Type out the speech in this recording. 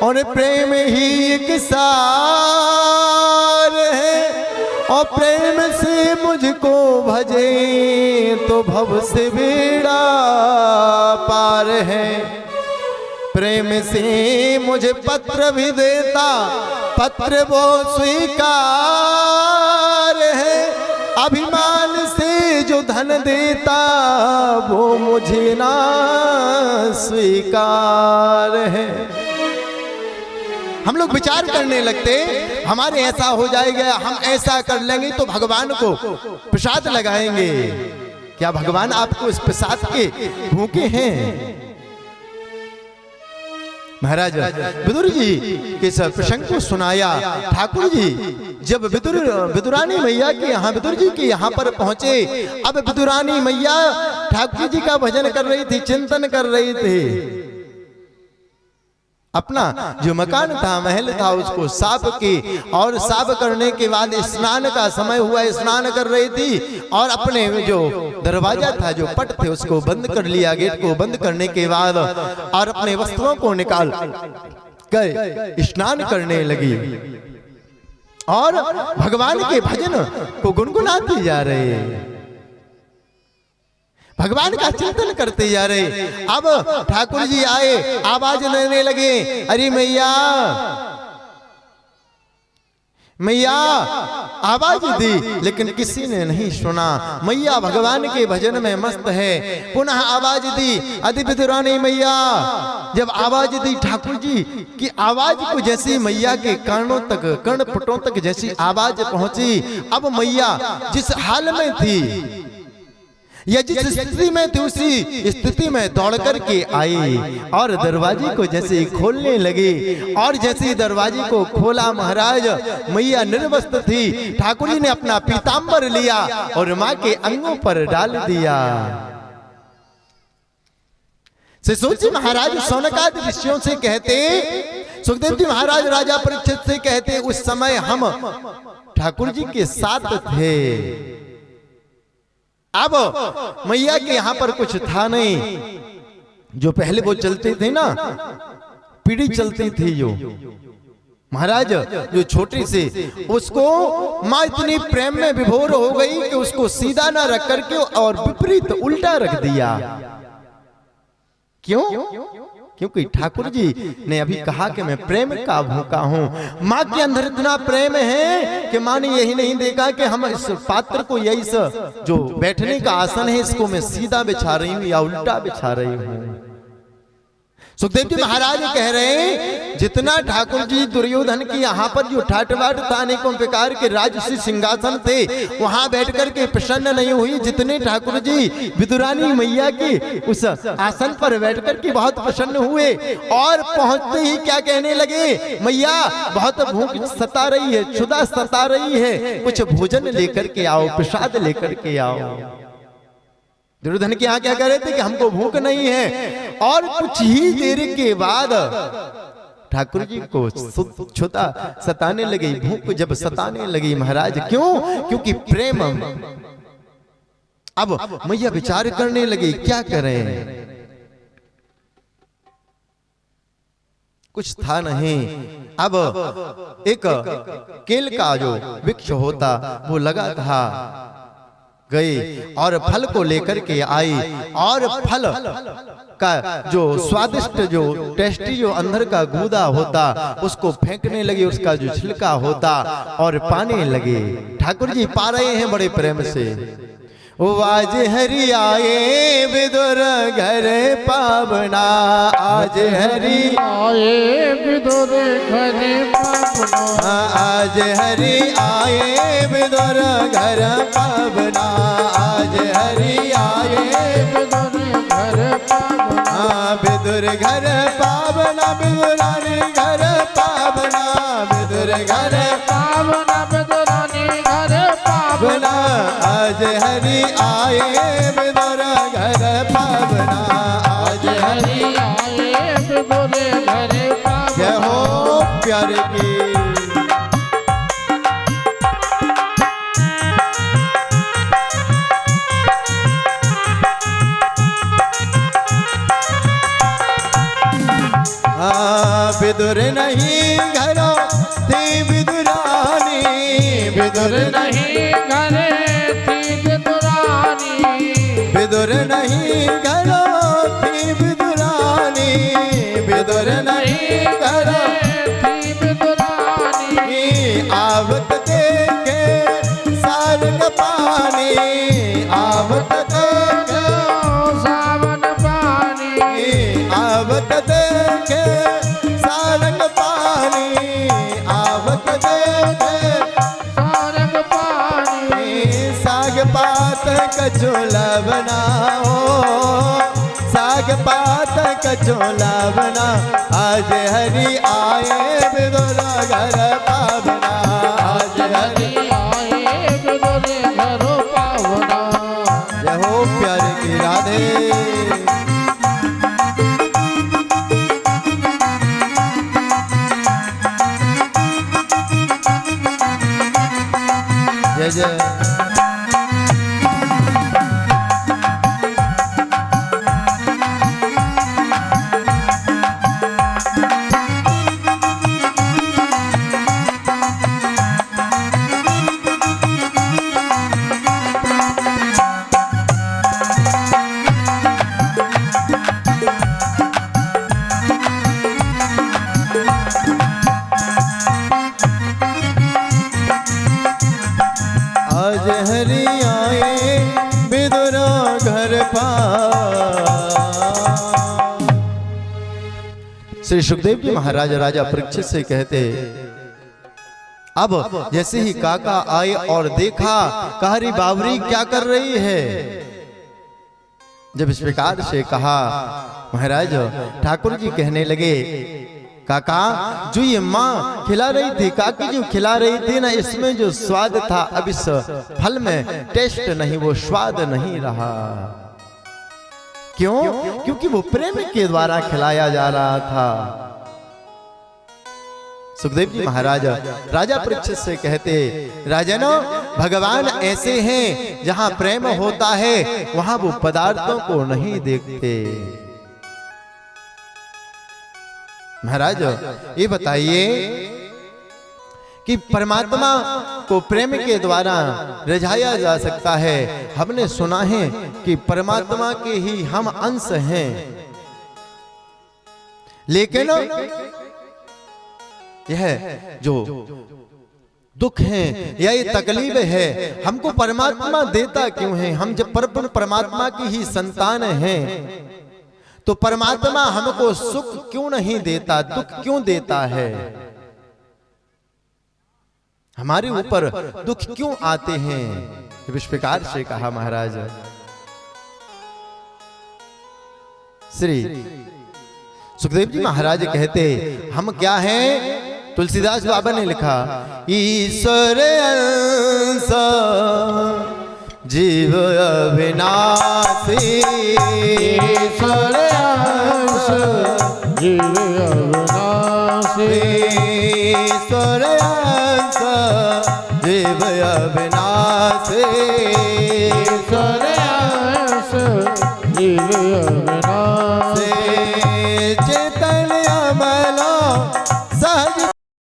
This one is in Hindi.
और प्रेम ही एक सार है, और प्रेम से मुझको भजे तो भव से बेड़ा पार है। प्रेम से मुझे पत्र भी देता, पत्र वो स्वीकार है। अभिमान से जो धन देता वो मुझे ना स्वीकार है। हम लोग विचार करने लगते हमारे ऐसा हो जाएगा, हम ऐसा कर लेंगे तो भगवान को प्रसाद लगाएंगे। क्या भगवान आपको इस प्रसाद के भूखे हैं? महाराज विदुर जी के इस प्रसंग को सुनाया। ठाकुर जी जब विदुरानी मैया के यहाँ, विदुर जी के यहाँ पर पहुंचे, अब विदुरानी मैया ठाकुर जी का भजन कर रही थी, चिंतन कर रही थी। अपना जो मकान था, महल था, उसको साफ की, और साफ करने के बाद स्नान का समय हुआ, स्नान कर रही थी, और अपने जो दरवाजा था, जो पट थे, उसको बंद कर लिया। गेट को बंद करने के बाद और अपने वस्त्रों को निकाल कर स्नान करने लगी और भगवान के भजन को गुनगुनाती जा रहे, भगवान का चिंतन करते जा रहे। अब ठाकुर जी आए, आवाज देने लगे, अरे मैया मैया, आवाज दी, लेकिन किसी ने नहीं सुना। मैया भगवान के भजन में मस्त है। पुनः आवाज दी, अति विदुरानी मैया। जब आवाज दी ठाकुर जी की आवाज को, जैसी मैया के कानों तक, कर्णपुटों तक जैसी आवाज पहुंची, अब मैया जिस हाल में थी या जिस स्थिति में थी, उसी स्थिति में दौड़ करके आई और दरवाजे को जैसे खोलने लगी। और जैसे दरवाजे को खोला, महाराज मैया निर्वस्त्र थी। ठाकुर जी ने अपना पीतांबर लिया और मां के अंगों पर डाल दिया। सुखदेव जी महाराज सौनकादि ऋषियों से कहते, सुखदेव जी महाराज राजा परीक्षित से कहते, उस समय हम ठाकुर जी के साथ थे। अब मैया के यहां पर कुछ था नहीं। जो पहले वो चलते थे ना, पीढ़ी चलती थी जो महाराज, जो छोटी सी, उसको माँ इतनी प्रेम में विभोर हो गई कि उसको सीधा ना रख करके और विपरीत उल्टा रख दिया। क्यों? क्योंकि ठाकुर जी ने अभी कहा कि मैं प्रेम का भूखा हूं। माँ के अंदर इतना प्रेम है कि माँ ने यही नहीं देखा कि हम इस पात्र को, यही जो बैठने का आसन है, इसको मैं सीधा बिछा रही हूं या उल्टा बिछा रही हूं। सुखदेव जी महाराज कह रहे हैं, जितना ठाकुर जी दुर्योधन की यहाँ पर जो ठाट बाट था, अनेकों प्रकार के राजसी सिंहासन थे, वहां बैठ करके प्रसन्न नहीं हुई, जितने ठाकुर जी विदुरानी मैया की उस आसन पर बैठ करके बहुत प्रसन्न हुए। और पहुंचते ही क्या कहने लगे, मैया बहुत भूख सता रही है, क्षुधा सता रही है, कुछ भोजन लेकर के आओ, प्रसाद लेकर के आओ। दुर्योधन के यहाँ क्या कह रहे थे कि हमको भूख नहीं है। और कुछ ही देर के बाद ठाकुर जी को क्षुधा सताने लगी, भूख जब सताने लगी महाराज, क्यों? क्योंकि प्रेम। अब मैया विचार करने लगी, क्या करें? कुछ था नहीं। अब एक केल का जो वृक्ष होता वो लगा था, गई और फल को लेकर के आई, और फल का जो स्वादिष्ट, जो टेस्टी, जो अंदर का गूदा होता, उसको फेंकने लगी, उसका जो छिलका होता, और पाने लगे। ठाकुर जी पा रहे हैं बड़े प्रेम से। आज हरि आए विदुर घर पावना, आज हरि आए विदुर घर पावना, आज हरि आए विदुर घर पावना, आज हरि आए विदुर घर पावना, विदुर घर पावना, विदुरानी घर पावना, विदुर घर पावना, विदुरानी घर पावना, आज हरि आए विदुर घर पावना, आज हरि आए विदुर घर पावना। जय हो प्यारे की। विदुर नहीं घरों थी विदुरानी, विदुर नहीं घरे थी विदुरानी, विदुर नहीं घरों थी विदुरानी, विदुर नहीं घरों थी विदुरानी। आवत देखे सारंग पानी, आवत देखे सावन पानी, आवत देखे सारंग पानी, आवत देखे सारंग पानी। साग पात कचोला बनाओ, साग पात कचोला बना, आज हरि आए विदुर घर पावना, आज हरि आए विदुर घर पावना। जय हो प्यारे की राधे। जय जय। आज हरि आए विदुर घर श्री सुखदेव जी महाराज राजा परीक्षित से कहते, अब जैसे ही काका आए और देखा, कहारी बावरी क्या कर रही है। जब इस प्रकार से कहा, महाराज ठाकुर जी कहने लगे, काका जो ये माँ खिला रही थी, काकी जो खिला रही थी ना, इसमें जो स्वाद था अब इस फल में टेस्ट नहीं, वो स्वाद नहीं रहा। क्यों? क्योंकि वो प्रेम के द्वारा खिलाया जा रहा था। सुखदेव जी महाराज राजा परीक्षित से कहते, राजनो भगवान ऐसे हैं जहां प्रेम होता है वहां वो पदार्थों को नहीं देखते। महाराज ये बताइए कि परमात्मा को प्रेम के द्वारा रिझाया जा सकता है। हमने सुना है कि परमात्मा के ही हम अंश हैं, लेकिन यह जो दुख है या ये तकलीफ है, हमको परमात्मा देता क्यों है? हम जब परमात्मा की ही संतान हैं तो परमात्मा हमको सुख क्यों नहीं देता, दुख क्यों देता है? हमारे ऊपर दुख क्यों आते हैं? जब इस प्रकार से कहा महाराज, श्री सुखदेव जी महाराज कहते, हम क्या हैं? तुलसीदास बाबा ने लिखा, ईश्वर अंश जीव अविनाशी, ईश्वर अंश जीव अविनाशी, ईश्वर अंश जीव अविनाशी,